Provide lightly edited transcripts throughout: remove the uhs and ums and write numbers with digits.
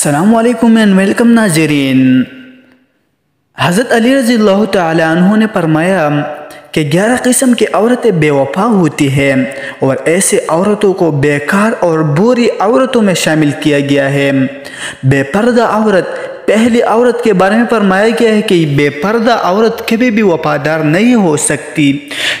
अस्सलामु अलैकुम and welcome नाज़रीन। हज़रत अली रज़ी अल्लाह तआला अन्हु ने फरमाया कि 11 किस्म की औरतें बेवफा होती हैं और ऐसे औरतों को बेकार और बुरी औरतों में शामिल किया गया है। बेपर्दा औरत, पहली औरत के बारे में फरमाया गया है कि बेपर्दा औरत कभी भी वफादार नहीं हो सकती।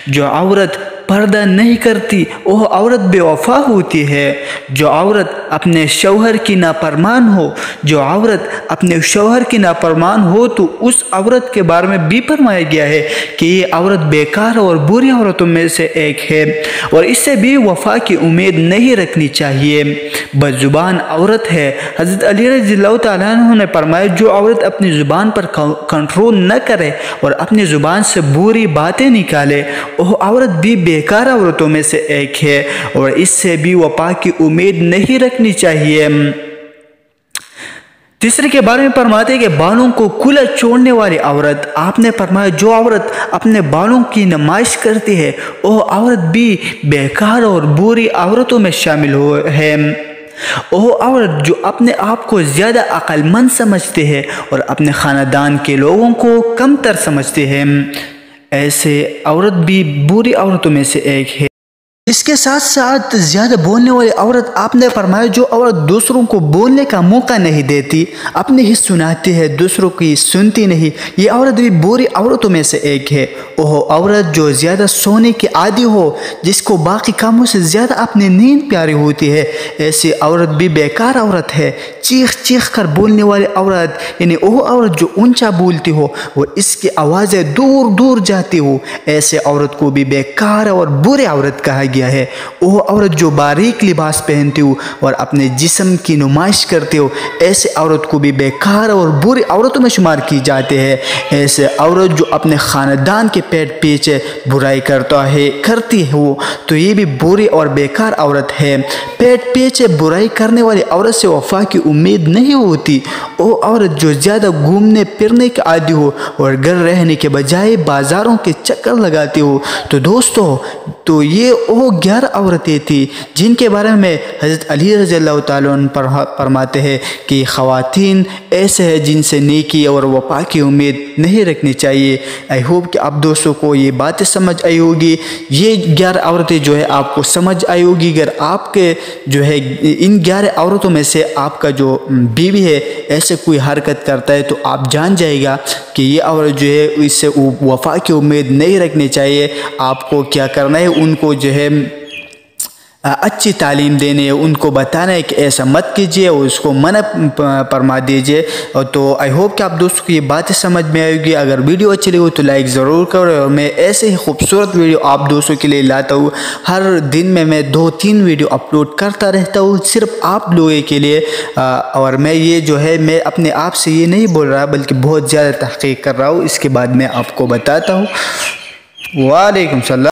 जो औरत पर्दा नहीं करती वह औरत बेवफा होती है। जो औरत अपने शौहर की नाफरमान हो, जो औरत अपने शौहर की नाफरमान हो तो उस औरत के बारे में भी फरमाया गया है कि ये औरत बेकार और बुरी औरतों में से एक है और इससे भी वफा की उम्मीद नहीं रखनी चाहिए। बदजुबान औरत है। हज़रत अली रज़ियल्लाहु तआला अन्हु ने फरमाया जो औरत अपनी ज़ुबान पर कंट्रोल न करे और अपनी ज़ुबान से बुरी बातें निकाले वह औरत भी बेकार औरतों में से एक है और इससे भी वफा की उम्मीद नहीं रखनी चाहिए। तीसरे के बारे में फरमाते हैं कि बालों को खुला छोड़ने वाली औरत। आपने फरमाया जो औरत अपने बालों की नुमाइश करती है वह औरत भी बेकार और बुरी औरतों में शामिल है। वह औरत जो अपने आप को ज़्यादा अक्लमंद समझते हैं और अपने ख़ानदान के लोगों को कमतर समझते हैं, ऐसे औरत भी बुरी औरतों में से एक है। इसके साथ साथ ज़्यादा बोलने वाली औरत, आपने फरमाया जो औरत दूसरों को बोलने का मौका नहीं देती, अपने ही सुनाती है, दूसरों की सुनती नहीं, ये औरत भी बुरी औरतों में से एक है। वह औरत जो ज़्यादा सोने की आदी हो, जिसको बाकी कामों से ज़्यादा अपनी नींद प्यारी होती है, ऐसी औरत भी बेकार औरत है। चीख चीख कर बोलने वाली औरत, यानी वह औरत जो ऊंचा बोलती हो और इसकी आवाज़ें दूर दूर जाती हो, ऐसे औरत को भी बेकार और बुरी औरत कहा गया है। वह औरत जो बारीक लिबास पहनती हो और अपने जिस्म की नुमाइश करती हो, ऐसे औरत को भी बेकार और बुरी औरतों में शुमार की जाती है। ऐसे औरत जो अपने ख़ानदान के पेट पीछे बुराई करती हो तो ये भी बुरी और बेकार औरत है। पेट पीछे बुराई करने वाली औरत से वफा की उम्मीद नहीं होती। वो औरत जो ज़्यादा घूमने फिरने के आदी हो और घर रहने के बजाय बाज़ारों के चक्कर लगाती हो। तो दोस्तों, तो ये वो 11 औरतें थी जिनके बारे में हज़रत अली रज़ियल्लाहु तआला अन्हु फरमाते हैं कि ख़वातीन ऐसे हैं जिनसे नेकी और वफा की उम्मीद नहीं रखनी चाहिए। आई होप कि आप दोस्तों को ये बातें समझ आई होगी। ये 11 औरतें जो है आपको समझ आई होगी। अगर आपके जो है इन 11 औरतों में से आपका जो बीवी है ऐसे कोई हरकत करता है तो आप जान जाएगा कि ये औरत जो है इससे वफा की उम्मीद नहीं रखनी चाहिए। आपको क्या करना है, उनको जो है अच्छी तालीम देनी है, उनको बताना है कि ऐसा मत कीजिए और उसको मना फरमा दीजिए। और तो आई होप कि आप दोस्तों को ये बातें समझ में आएगी। अगर वीडियो अच्छी लगी तो लाइक ज़रूर करो और मैं ऐसे ही खूबसूरत वीडियो आप दोस्तों के लिए लाता हूँ। हर दिन में मैं 2-3 वीडियो अपलोड करता रहता हूँ सिर्फ आप लोगों के लिए। और मैं ये जो है मैं अपने आप से ये नहीं बोल रहा बल्कि बहुत ज़्यादा तहक़ीक़ कर रहा हूँ। इसके बाद मैं आपको बताता हूँ। वालेकुम सलाम।